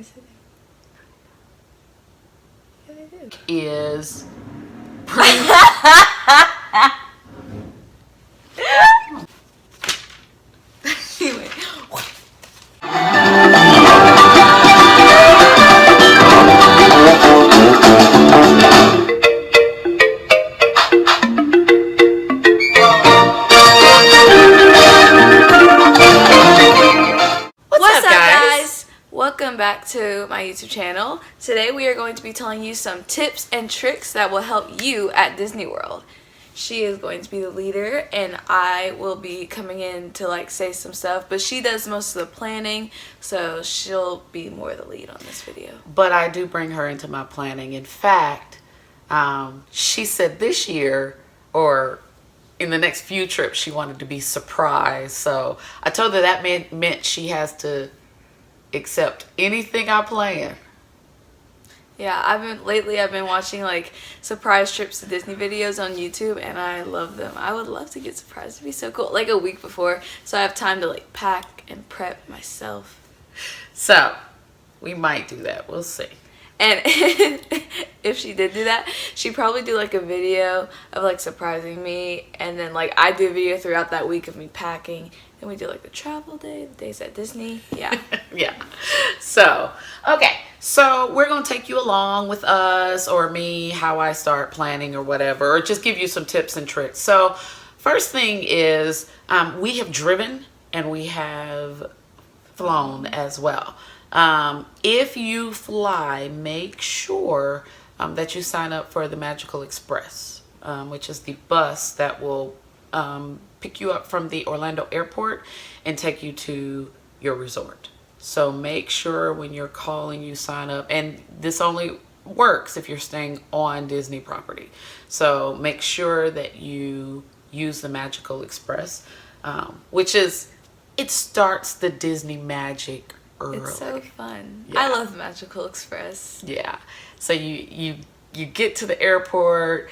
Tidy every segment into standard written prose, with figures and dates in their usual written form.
Yes, I do. Yeah, I do. Is Anyway. what's up, guys? Welcome back to my YouTube channel. Today we are going to be telling you some tips and tricks that will help you at Disney World. She is going to be the leader and I will be coming in to like say some stuff, but she does most of the planning, so she'll be more the lead on this video. But I do bring her into my planning. In fact, she said this year or in the next few trips she wanted to be surprised. So I told her that meant she has to accept anything I plan. Yeah, I've been watching like surprise trips to Disney videos on YouTube and I love them. I would love to get surprised. It'd be so cool. Like a week before, so I have time to like pack and prep myself. So we might do that. We'll see. And if she did do that, she'd probably do like a video of like surprising me, and then like I do a video throughout that week of me packing. Then we do like the travel day, the days at Disney. Yeah. Yeah. So, okay. So we're going to take you along with us or me, how I start planning or whatever, or just give you some tips and tricks. So first thing is we have driven and we have flown as well. If you fly, make sure that you sign up for the Magical Express, which is the bus that will pick you up from the Orlando airport and take you to your resort. So make sure when you're calling you sign up, and this only works if you're staying on Disney property. So make sure that you use the Magical Express, which is, it starts the Disney magic early. It's so fun. Yeah. I love Magical Express. Yeah. So you get to the airport,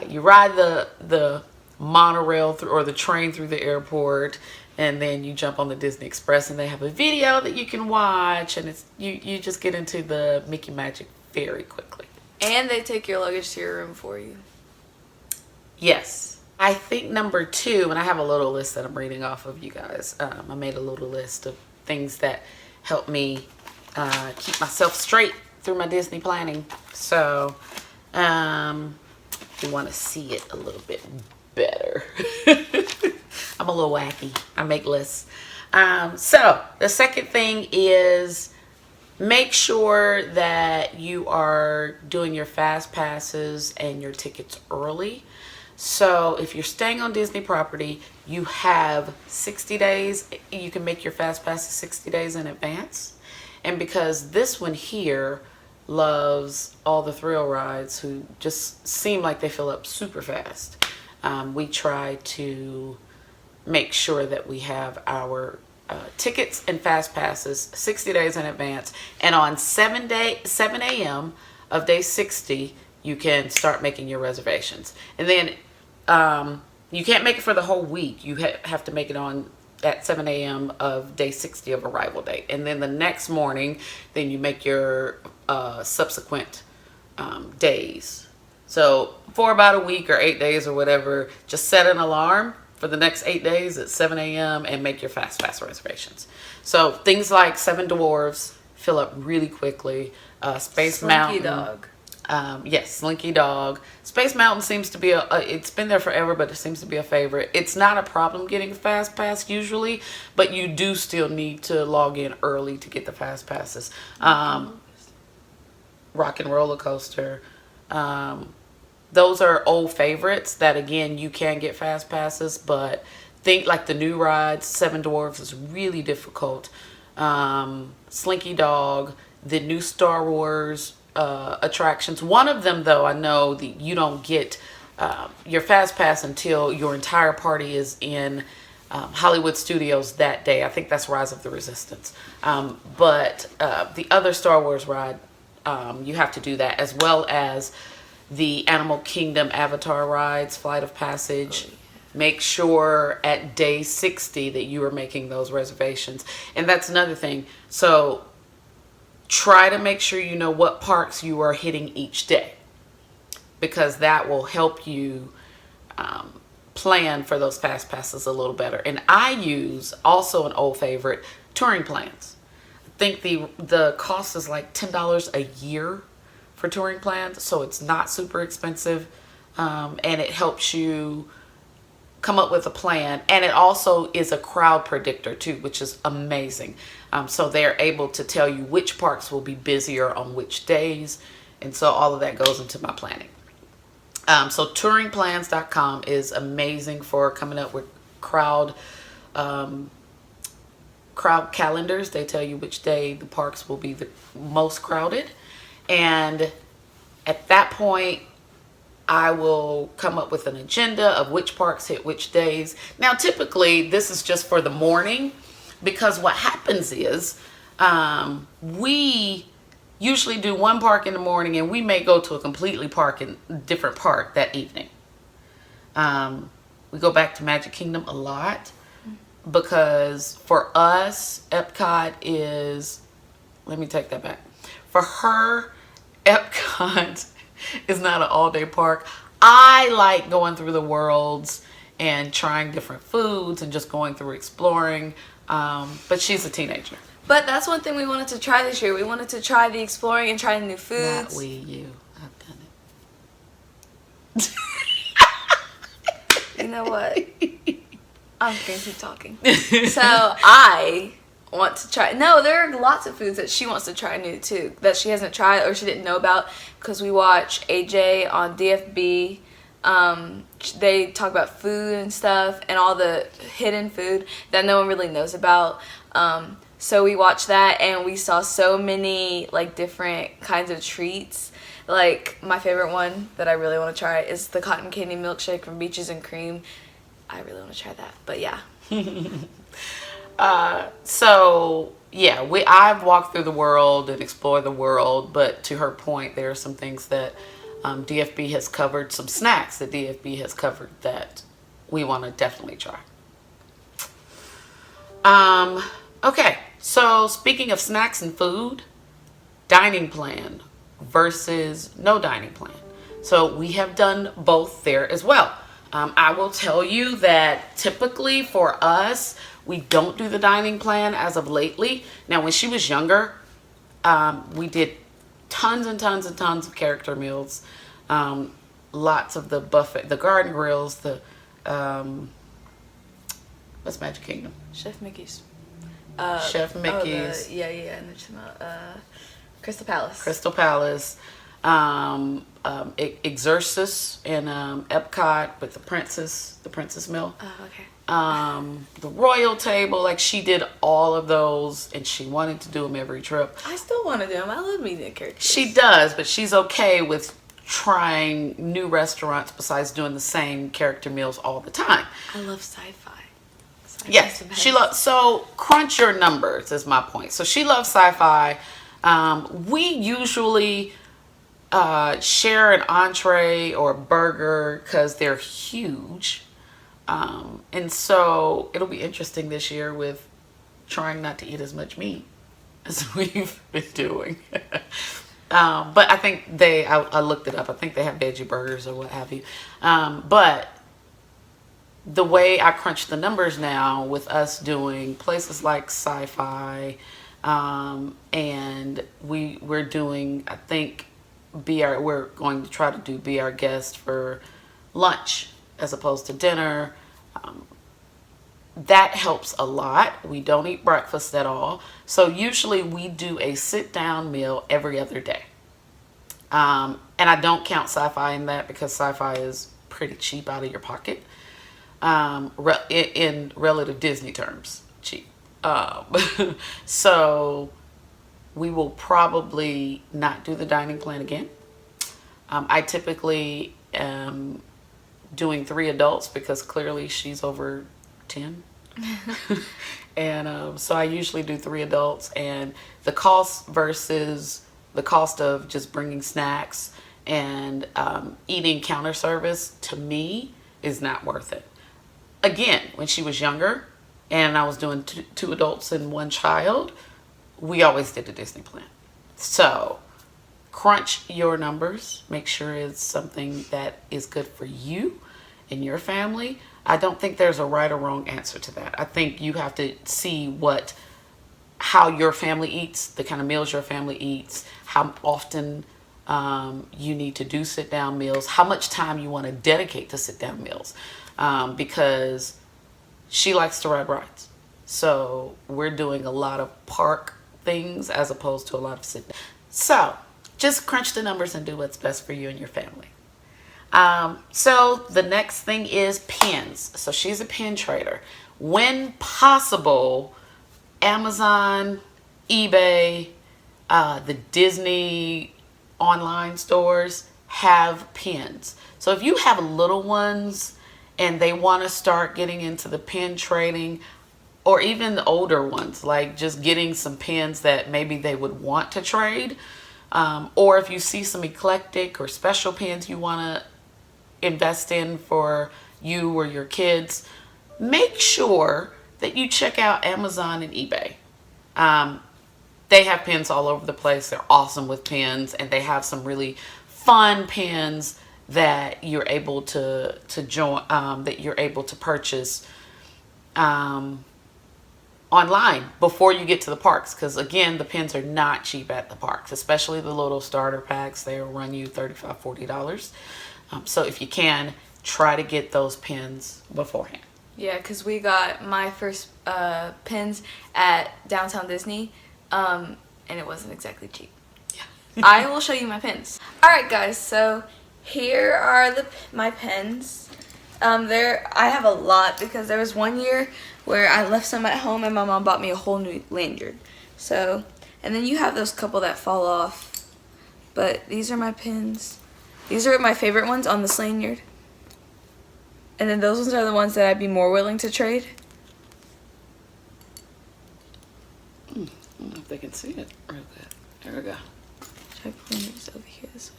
you ride the monorail through, or the train through the airport, and then you jump on the Disney Express and they have a video that you can watch, and it's you just get into the Mickey Magic very quickly. And they take your luggage to your room for you. Yes. I think number 2, and I have a little list that I'm reading off of, you guys. I made a little list of things that help me keep myself straight through my Disney planning. So if you want to see it a little bit better. I'm a little wacky. I make lists. So the second thing is make sure that you are doing your fast passes and your tickets early. So if you're staying on Disney property, you have 60 days. You can make your fast passes 60 days in advance. And because this one here loves all the thrill rides who just seem like they fill up super fast, we try to make sure that we have our tickets and fast passes 60 days in advance. And on 7 a.m. of day 60, you can start making your reservations. And then you can't make it for the whole week. You have to make it on at 7 a.m. of day 60 of arrival date. And then the next morning, then you make your subsequent days. So for about a week or 8 days or whatever, just set an alarm for the next 8 days at 7 a.m. and make your fast pass reservations. So things like Seven Dwarfs fill up really quickly. Space Mountain. Slinky Dog. Yes, Slinky Dog. Space Mountain seems to be it's been there forever, but it seems to be a favorite. It's not a problem getting a fast pass usually, but you do still need to log in early to get the fast passes. Rock and Roller Coaster. Those are old favorites that, again, you can get fast passes, but think like the new rides. Seven Dwarfs is really difficult. Slinky Dog, the new Star Wars attractions. One of them, though, I know that you don't get your fast pass until your entire party is in Hollywood Studios that day. I think that's Rise of the Resistance. But the other Star Wars ride, you have to do that, as well as the Animal Kingdom Avatar rides, Flight of Passage. Oh, yeah. Make sure at day 60 that you are making those reservations. And that's another thing. So try to make sure you know what parks you are hitting each day, because that will help you plan for those fast passes a little better. And I use, also an old favorite, touring plans. I think the cost is like $10 a year for touring plans, so it's not super expensive, and it helps you come up with a plan. And it also is a crowd predictor too, which is amazing. So they're able to tell you which parks will be busier on which days, and so all of that goes into my planning. So touringplans.com is amazing for coming up with crowd calendars. They tell you which day the parks will be the most crowded, and at that point I will come up with an agenda of which parks hit which days. Now typically this is just for the morning, because what happens is we usually do one park in the morning, and we may go to a completely different park that evening. We go back to Magic Kingdom a lot, because for us, Epcot is, let me take that back. For her, Epcot is not an all-day park. I like going through the worlds and trying different foods and just going through exploring, but she's a teenager. But that's one thing we wanted to try this year. We wanted to try the exploring and try the new foods. Not we, you. I've done it. You know what? I'm going to keep talking. So I want to try. No, there are lots of foods that she wants to try new too, that she hasn't tried or she didn't know about, because we watch AJ on DFB. They talk about food and stuff and all the hidden food that no one really knows about. So we watched that and we saw so many like different kinds of treats. Like my favorite one that I really want to try is the cotton candy milkshake from Beaches and Cream. I really want to try that, but yeah. So yeah, I've walked through the world and explored the world, but to her point, there are some things that DFB has covered, some snacks that DFB has covered that we want to definitely try. Okay, so speaking of snacks and food, dining plan versus no dining plan. So we have done both there as well. I will tell you that typically for us, we don't do the dining plan as of lately. Now, when she was younger, we did tons and tons and tons of character meals. Lots of the buffet, the garden grills, the, what's Magic Kingdom? Chef Mickey's. Chef Mickey's. Oh, yeah. And Crystal Palace. Crystal Palace. Exercis in Epcot with the Princess Meal. Oh, okay. The Royal Table, like she did all of those, and she wanted to do them every trip. I still want to do them. I love meeting characters. She does, but she's okay with trying new restaurants besides doing the same character meals all the time. I love sci-fi. Yes, she loves. So crunch your numbers is my point. So she loves sci-fi. We usually share an entree or a burger because they're huge. And so it'll be interesting this year with trying not to eat as much meat as we've been doing. But I think I looked it up. I think they have veggie burgers or what have you. But the way I crunch the numbers now with us doing places like Sci-Fi, and we're doing, I think, we're going to try to be our guest for lunch as opposed to dinner. That helps a lot. We don't eat breakfast at all. So usually we do a sit-down meal every other day. And I don't count Sci-Fi in that because Sci-Fi is pretty cheap out of your pocket. In relative Disney terms, cheap. So we will probably not do the dining plan again. I typically am doing 3 adults because clearly she's over 10. And so I usually do 3 adults, and the cost versus the cost of just bringing snacks and eating counter service to me is not worth it. Again, when she was younger and I was doing 2 adults and 1 child, we always did the Disney plan. So crunch your numbers. Make sure it's something that is good for you and your family. I don't think there's a right or wrong answer to that. I think you have to see how your family eats, the kind of meals your family eats, how often you need to do sit down meals, how much time you want to dedicate to sit down meals, because she likes to ride rides. So we're doing a lot of park things as opposed to a lot of sit down. So just crunch the numbers and do what's best for you and your family. So the next thing is pens. So she's a pen trader. When possible, Amazon, eBay, the Disney online stores have pens. So if you have little ones and they want to start getting into the pen trading, or even the older ones, like just getting some pens that maybe they would want to trade, or if you see some eclectic or special pens you want to invest in for you or your kids, make sure that you check out Amazon and eBay. They have pens all over the place. They're awesome with pens, and they have some really fun pens that you're able to join, that you're able to purchase online before you get to the parks, because again, the pens are not cheap at the parks, especially the little starter packs. They will run you $35-$40. So if you can, try to get those pens beforehand. Yeah, because we got my first pens at Downtown Disney, and it wasn't exactly cheap. Yeah. I will show you my pens. Alright guys, so here are my pens. I have a lot because there was one year where I left some at home and my mom bought me a whole new lanyard. So, and then you have those couple that fall off. But these are my pens. These are my favorite ones on this lanyard. And then those ones are the ones that I'd be more willing to trade. I don't know if they can see it real good. There we go. Should I point this over here this way?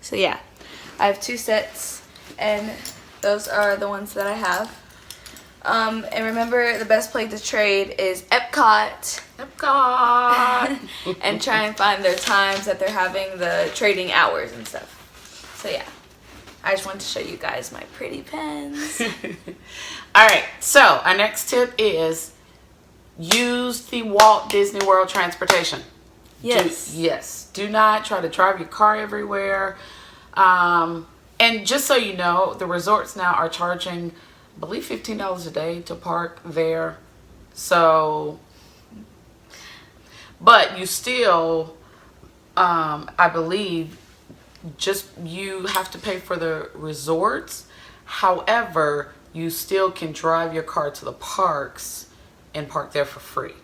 So yeah, I have 2 sets, and those are the ones that I have. And remember, the best place to trade is Epcot. Epcot! And try and find their times that they're having the trading hours and stuff. So yeah, I just wanted to show you guys my pretty pens. All right, so our next tip is use the Walt Disney World transportation. Yes. Do not try to drive your car everywhere. And just so you know, the resorts now are charging, I believe, $15 a day to park there. So, but you still, I believe, you have to pay for the resorts. However, you still can drive your car to the parks and park there for free,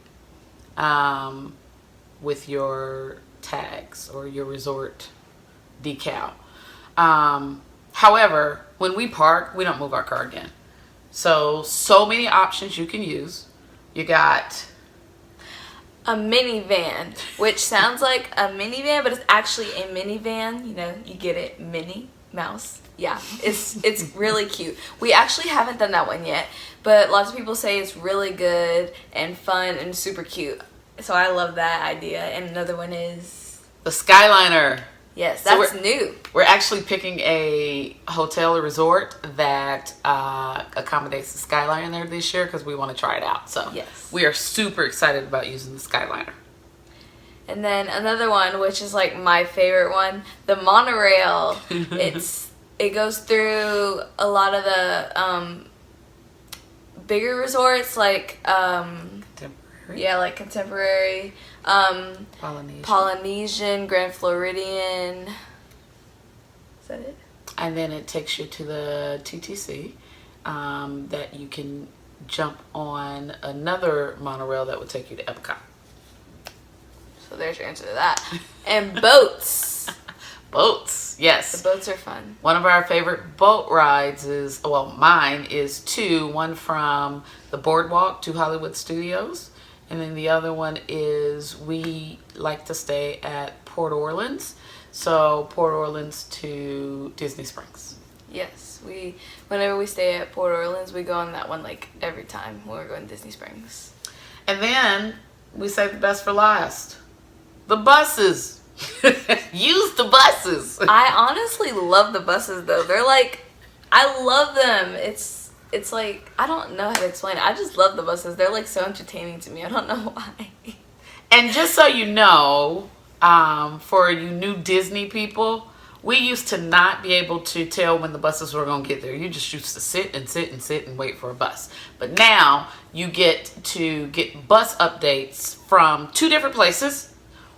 with your tags or your resort decal. However, when we park, we don't move our car again. So many options you can use. You got a minivan, which sounds like a minivan, but it's actually a minivan. You know, you get it, Minnie Mouse. Yeah, it's really cute. We actually haven't done that one yet, but lots of people say it's really good and fun and super cute. So I love that idea. And another one is the Skyliner. Yes, that's new. We're actually picking a hotel or resort that accommodates the Skyliner there this year because we want to try it out. So yes, we are super excited about using the Skyliner. And then another one, which is like my favorite one, the monorail. It goes through a lot of the bigger resorts, like Contemporary. Yeah, like Contemporary, Polynesian, Grand Floridian. Is that it? And then it takes you to the TTC, that you can jump on another monorail that would take you to Epcot. So there's your answer to that. And boats. Boats, yes. The boats are fun. One of our favorite boat rides is, well, mine is 2. One from the Boardwalk to Hollywood Studios. And then the other one is we like to stay at Port Orleans. So Port Orleans to Disney Springs. Yes, whenever we stay at Port Orleans, we go on that one like every time when we're going to Disney Springs. And then we save the best for last. The buses. Use the buses. I honestly love the buses though. They're like, I love them. It's like, I don't know how to explain it. I just love the buses. They're like so entertaining to me. I don't know why. And just so you know, for you new Disney people, we used to not be able to tell when the buses were going to get there. You just used to sit and wait for a bus. But now you get to get bus updates from 2 different places.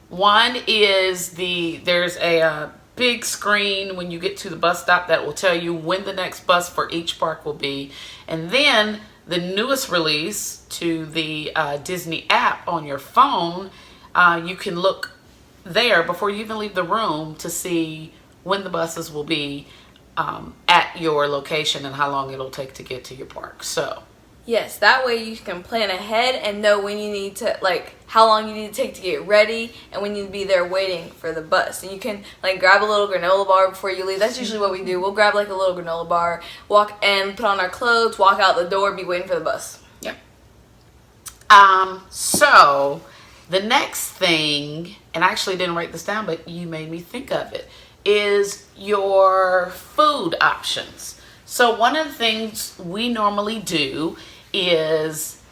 One is there's a big screen when you get to the bus stop that will tell you when the next bus for each park will be. And then the newest release to the Disney app on your phone, you can look there before you even leave the room to see when the buses will be at your location and how long it'll take to get to your park. So yes, that way you can plan ahead and know when you need to, like, how long you need to take to get ready and when you need to be there waiting for the bus. And you can, like, grab a little granola bar before you leave. That's usually what we do. We'll grab, like, a little granola bar, walk and put on our clothes, walk out the door, be waiting for the bus. Yeah. So the next thing, and I actually didn't write this down, but you made me think of it, is your food options. So one of the things we normally do is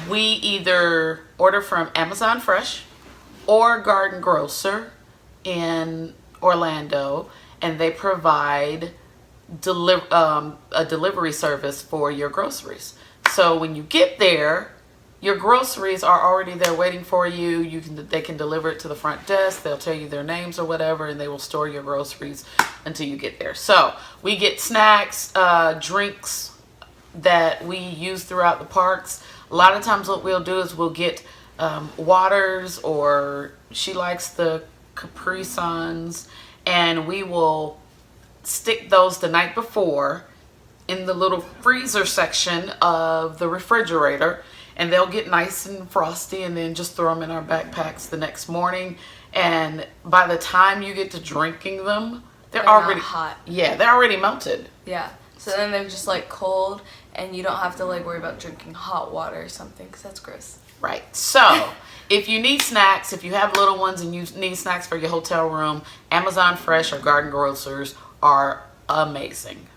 we either order from Amazon Fresh or Garden Grocer in Orlando, and they provide a delivery service for your groceries. So when you get there, your groceries are already there waiting for you. They can deliver it to the front desk. They'll tell you their names or whatever, and they will store your groceries until you get there. So we get snacks, drinks that we use throughout the parks. A lot of times what we'll do is we'll get waters, or she likes the Capri Suns, and we will stick those the night before in the little freezer section of the refrigerator, and they'll get nice and frosty, and then just throw them in our backpacks the next morning. And by the time you get to drinking them, they're already hot. Yeah, they're already melted. Yeah. So then they're just like cold, and you don't have to like worry about drinking hot water or something, because that's gross. Right. So if you need snacks, if you have little ones and you need snacks for your hotel room, Amazon Fresh or Garden Grocers are amazing.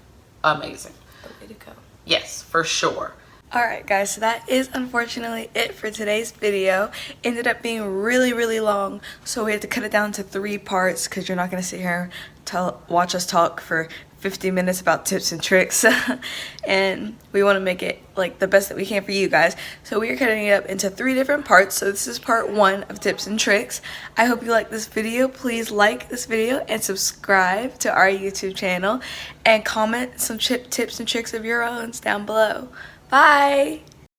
Amazing. The way to go. Yes, for sure. Alright guys, so that is unfortunately it for today's video. Ended up being really, really long, so we had to cut it down to 3 parts because you're not going to sit here and watch us talk for 50 minutes about tips and tricks. And we want to make it like the best that we can for you guys. So we are cutting it up into 3 different parts. So this is part 1 of tips and tricks. I hope you like this video. Please like this video and subscribe to our YouTube channel, and comment some tips and tricks of your own down below. Bye!